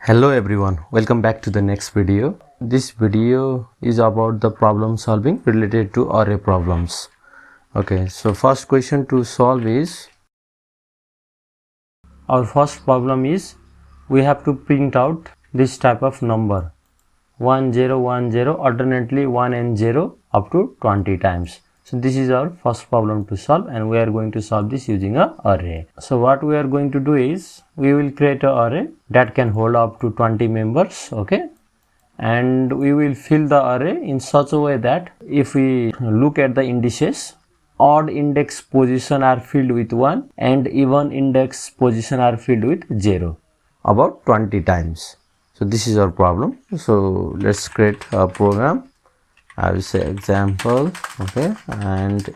Hello everyone, welcome back to the next video. This video is about the problem solving related to array problems. Okay, so first question to solve is, our first problem is we have to print out this type of number 1010 alternately 1 and 0 up to 20 times. So this is our first problem to solve, and we are going to solve this using a array. So what we are going to do is we will create an array that can hold up to 20 members. Okay, and we will fill the array in such a way that if we look at the indices, odd index position are filled with 1 and even index position are filled with 0 about 20 times. So this is our problem. So let's create a program. I will say example. Okay, and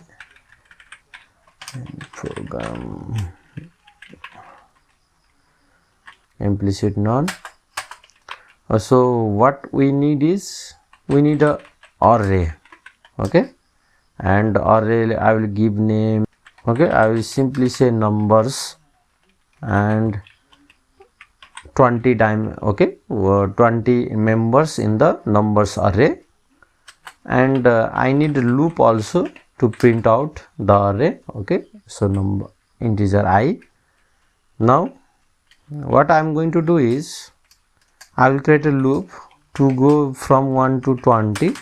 program implicit none. So what we need is we need a array. Okay, and array I will give name. Okay, I will simply say numbers and 20 time. Okay, 20 members in the numbers array, and I need a loop also to print out the array. Okay, so number integer I. Now what I am going to do is I will create a loop to go from 1 to 20.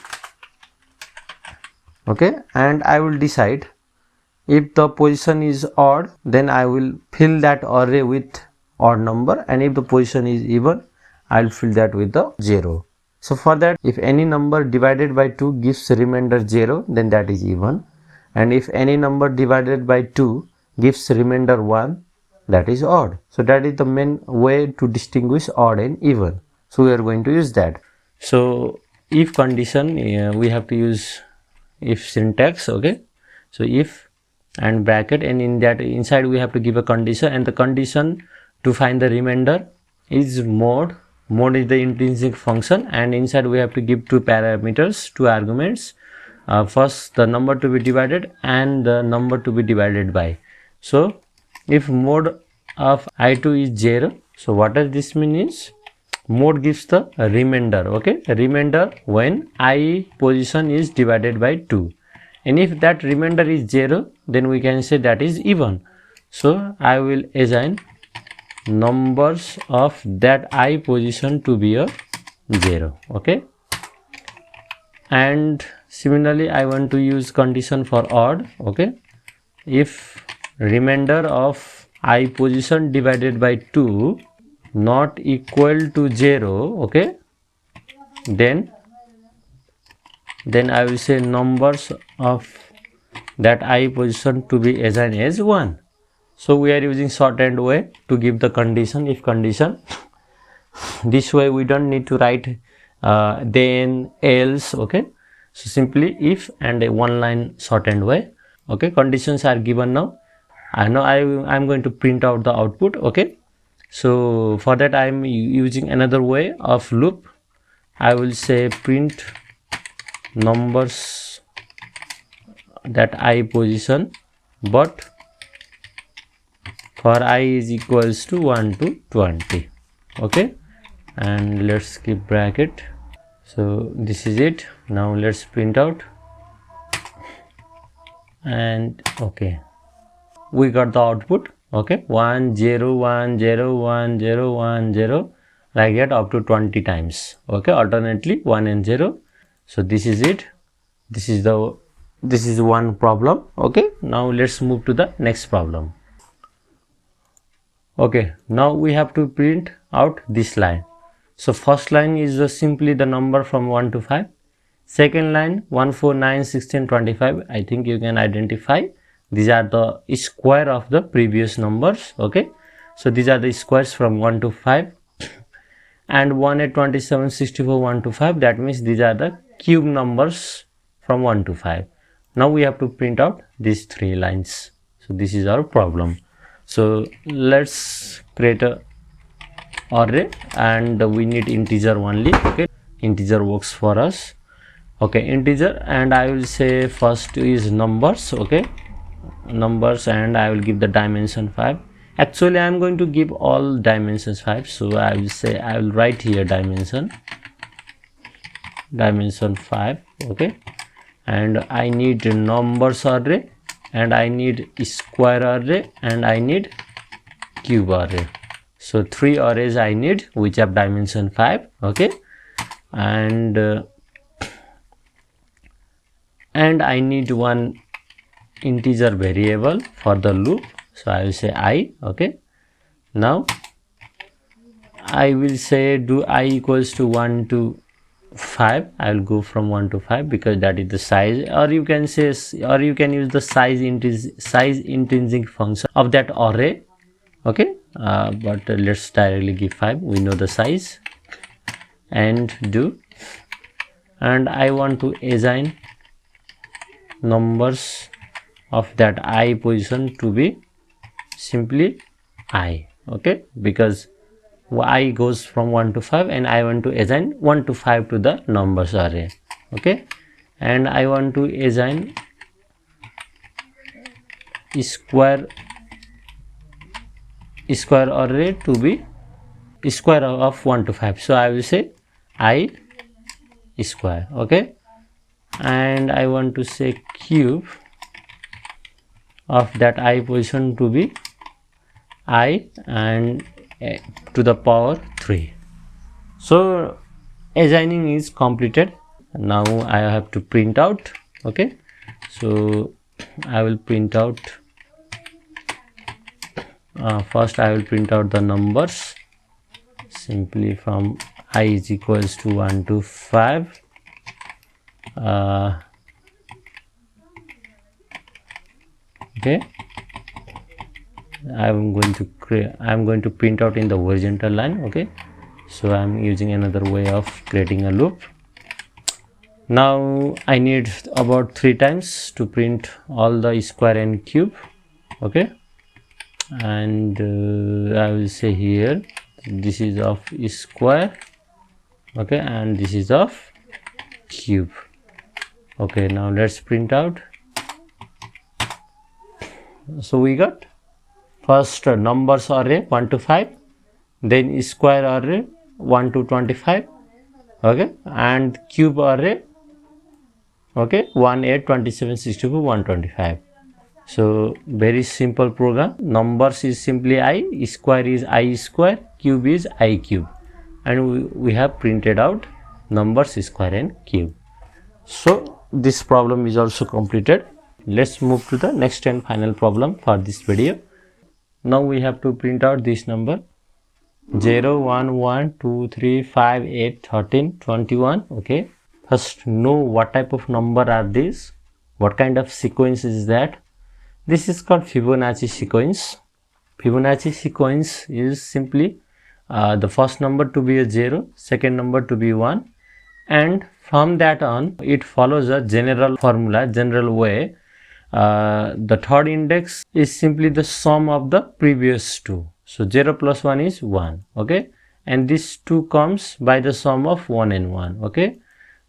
Okay, and I will decide if the position is odd, then I will fill that array with odd number, and if the position is even, I will fill that with the 0. So for that, if any number divided by 2 gives remainder 0, then that is even, and if any number divided by 2 gives remainder 1, that is odd. So that is the main way to distinguish odd and even. So we are going to use that. So if condition, we have to use if syntax. Okay, so if and bracket, and in that inside we have to give a condition, and the condition to find the remainder is mode. Mode is the intrinsic function, and inside we have to give two parameters, two arguments. First the number to be divided and the number to be divided by. So if mode of I2 is 0, so what does this mean is mode gives the remainder. Okay, remainder when I position is divided by 2, and if that remainder is 0, then we can say that is even. So I will assign numbers of that I position to be a 0. Okay, and similarly I want to use condition for odd. Okay, if remainder of I position divided by 2 not equal to 0, okay, then I will say numbers of that I position to be assigned as 1. So we are using shorthand way to give the condition, if condition. This way we don't need to write then, else. Okay, so simply if and a one line shorthand way. Okay, conditions are given now. I know I'm going to print out the output. Okay, so for that I'm using another way of loop. I will say print numbers that I position, but for I is equals to 1 to 20. Okay, and let's keep bracket. So this is it. Now let's print out, and okay, we got the output. Okay, 1 0 1 0 1 0 1 0, like that up to 20 times. Okay, alternately 1 and 0. So this is it. This is one problem. Okay, now let's move to the next problem. Okay, now we have to print out this line. So first line is simply the number from 1 to 5. Second line 1 4 9 16 25. I think you can identify these are the square of the previous numbers. Okay, so these are the squares from 1 to 5, and 1 8 27 64 1 to 5, that means these are the cube numbers from 1 to 5. Now we have to print out these three lines. So this is our problem. So let's create a array, and we need integer only. Okay, integer works for us. Okay, integer, and I will say first is numbers. Okay, numbers, and I will give the dimension 5. Actually I am going to give all dimensions 5, so I will say, I will write here dimension 5. Okay, and I need numbers array, and I need square array, and I need cube array. So 3 arrays I need which have dimension 5. Okay, and I need one integer variable for the loop, so I will say I. Okay, now I will say do I equals to 1 to 5. I will go from 1 to 5 because that is the size, or you can say, or you can use the size intrinsic function of that array. Okay, but let's directly give 5, we know the size, and do, and I want to assign numbers of that I position to be simply I. Okay, because I goes from 1 to 5 and I want to assign 1 to 5 to the numbers array. Okay, and I want to assign square array to be square of 1 to 5, so I will say I square. Okay, and I want to say cube of that I position to be I and to the power 3. So assigning is completed. Now I have to print out. Okay, so I will print out, first I will print out the numbers simply from I is equals to 1 to 5. Okay, I am going to print out in the horizontal line. Okay, so I am using another way of creating a loop. Now I need about 3 times to print all the square and cube. Okay, and I will say here this is of square. Okay, and this is of cube. Okay, now let's print out. So we got first numbers array 1 to 5, then square array 1 to 25. Okay, and cube array. Okay, 1, 8, 27, 64, 125. So very simple program. Numbers is simply I, square is I square, cube is I cube, and we have printed out numbers square and cube. So this problem is also completed. Let's move to the next and final problem for this video. Now we have to print out this number 0, 1, 1, 2, 3, 5, 8, 13, 21. Okay, first know what type of number are these, what kind of sequence is that. This is called Fibonacci sequence. Fibonacci sequence is simply the first number to be a 0, second number to be 1, and from that on it follows a general formula, general way. The third index is simply the sum of the previous two. So 0 plus 1 is 1. Okay, and this 2 comes by the sum of 1 and 1. Okay,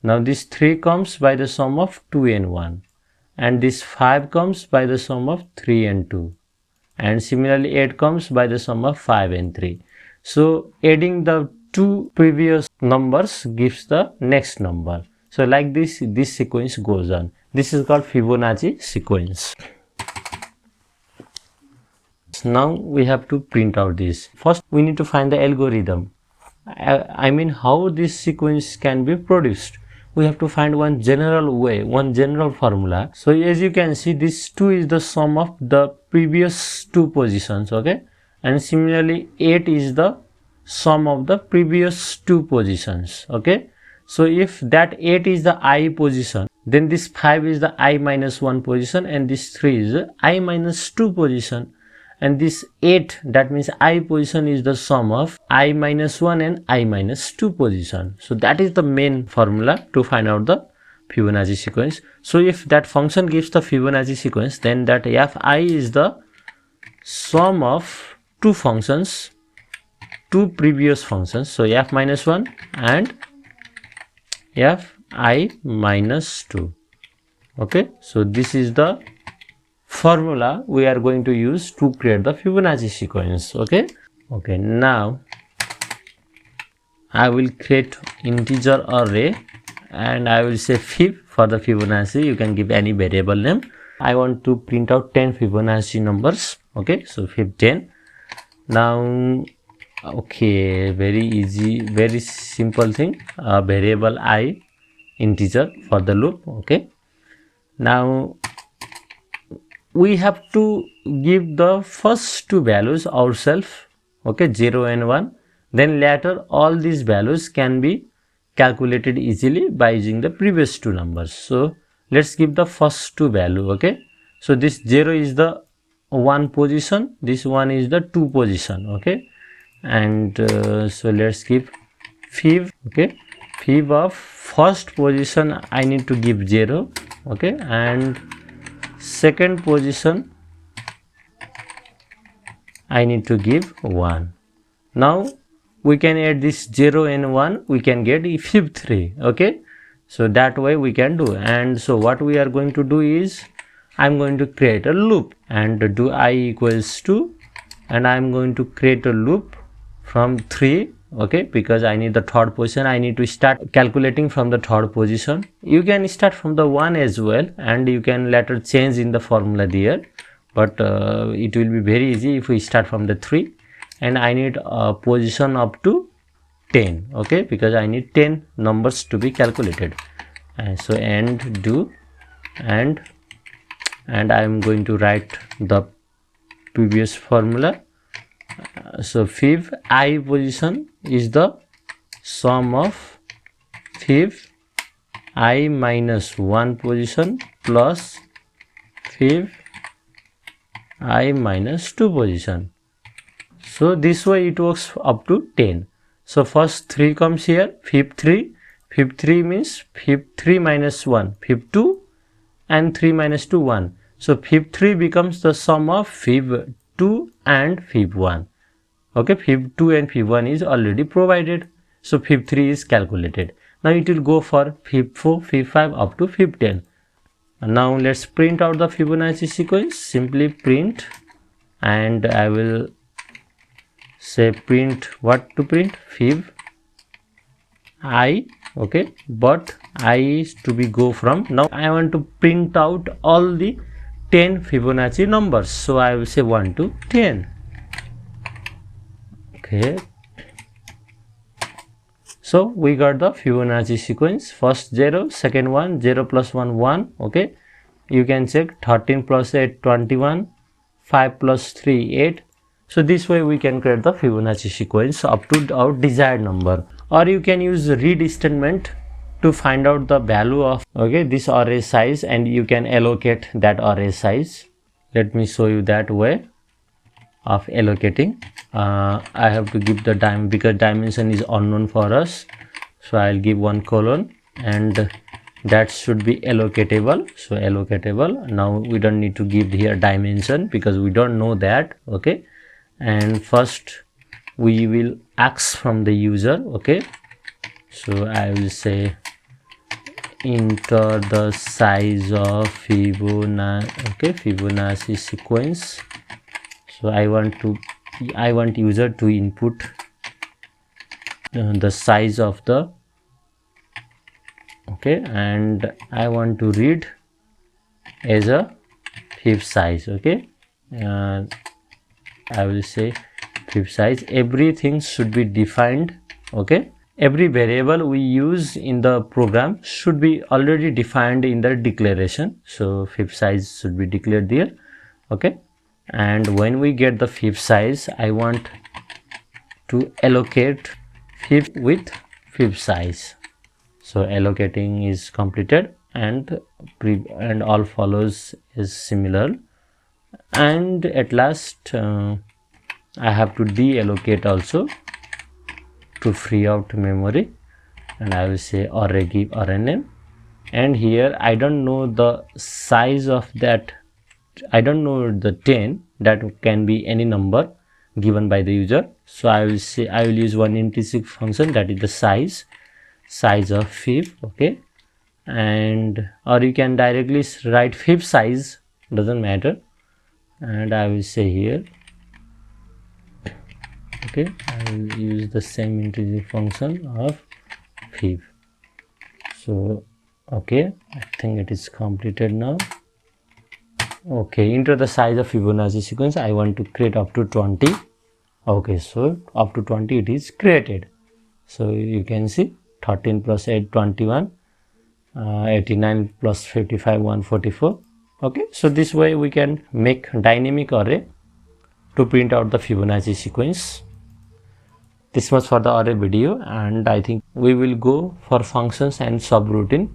now this 3 comes by the sum of 2 and 1, and this 5 comes by the sum of 3 and 2, and similarly 8 comes by the sum of 5 and 3. So adding the two previous numbers gives the next number. So like this sequence goes on. This is called Fibonacci sequence. Now we have to print out this. First we need to find the algorithm. I mean how this sequence can be produced. We have to find one general way, one general formula. So as you can see, this 2 is the sum of the previous two positions. Okay, and similarly 8 is the sum of the previous two positions. Okay, so if that 8 is the I position, then this 5 is the I minus 1 position, and this 3 is the I minus 2 position, and this 8, that means I position, is the sum of I minus 1 and I minus 2 position. So that is the main formula to find out the Fibonacci sequence. So if that function gives the Fibonacci sequence, then that Fi is the sum of two functions, two previous functions. So f minus 1 and fi minus 2. Okay, so this is the formula we are going to use to create the Fibonacci sequence. Okay, now I will create integer array and I will say fib for the Fibonacci. You can give any variable name. I want to print out 10 Fibonacci numbers. Okay, so fib 10. Now, okay, very easy, very simple thing. Variable I, integer for the loop. Okay, now we have to give the first two values ourselves. Okay, 0 and 1. Then later all these values can be calculated easily by using the previous two numbers. So let's give the first two value. Okay, so this 0 is the 1 position, this one is the 2 position. Okay, and so let's give fib. Okay, fib of first position I need to give 0. Okay, and second position I need to give 1. Now we can add this 0 and 1, we can get fib 3. Okay, so that way we can do. And so what we are going to do is I'm going to create a loop and do I equals to, and I'm going to create a loop from 3. Okay, because I need the third position, I need to start calculating from the third position. You can start from the 1 as well, and you can later change in the formula there, but it will be very easy if we start from the 3. And I need a position up to 10. Okay, because I need 10 numbers to be calculated. And so and do and I am going to write the previous formula. So fib I position is the sum of fib I minus 1 position plus fib I minus 2 position. So this way it works up to 10. So first 3 comes here, fib 3. Fib 3 means fib 3 minus 1, fib 2, and 3 minus 2, 1. So fib 3 becomes the sum of fib 2 and fib 1. Okay, fib 2 and fib 1 is already provided. So fib 3 is calculated. Now it will go for fib 4, fib 5 up to fib 10. And now let's print out the Fibonacci sequence. Simply print, and I will say print what to print, fib I. Okay, but I is to be go from, now I want to print out all the 10 Fibonacci numbers, so I will say 1 to 10. Okay, so we got the Fibonacci sequence. First 0, second 1, 0 plus 1, 1. Okay, you can check 13 plus 8, 21, 5 plus 3, 8. So this way we can create the Fibonacci sequence up to our desired number. Or you can use read statement to find out the value of this array size, and you can allocate that array size. Let me show you that way of allocating. I have to give the because dimension is unknown for us, so I'll give 1 colon, and that should be allocatable. So allocatable. Now we don't need to give here dimension because we don't know that. Okay, and first we will ask from the user. Okay, so I will say enter the size of Fibonacci sequence. So I want user to input the size of the and I want to read as a fib size. Okay, I will say fib size. Everything should be defined. Okay, every variable we use in the program should be already defined in the declaration. So fib size should be declared there. Okay, and when we get the fib size, I want to allocate fib with fib size. So allocating is completed, and all follows is similar. And at last I have to deallocate also to free out memory, and I will say array, give array name. And here I don't know the size of that, I don't know the 10, that can be any number given by the user. So I will say I will use one intrinsic function, that is the size of fib. Okay, and or you can directly write fib size doesn't matter, and I will say here, okay, I will use the same integer function of fib. So okay, I think it is completed now. Okay, enter the size of Fibonacci sequence. I want to create up to 20. Okay, so up to 20 it is created. So you can see 13 plus 8 21, 89 plus 55 144. Okay, so this way we can make dynamic array to print out the Fibonacci sequence. This much for the array video, and I think we will go for functions and subroutine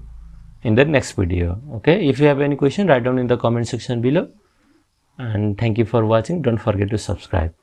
in the next video. Okay, if you have any question, write down in the comment section below, and thank you for watching. Don't forget to subscribe.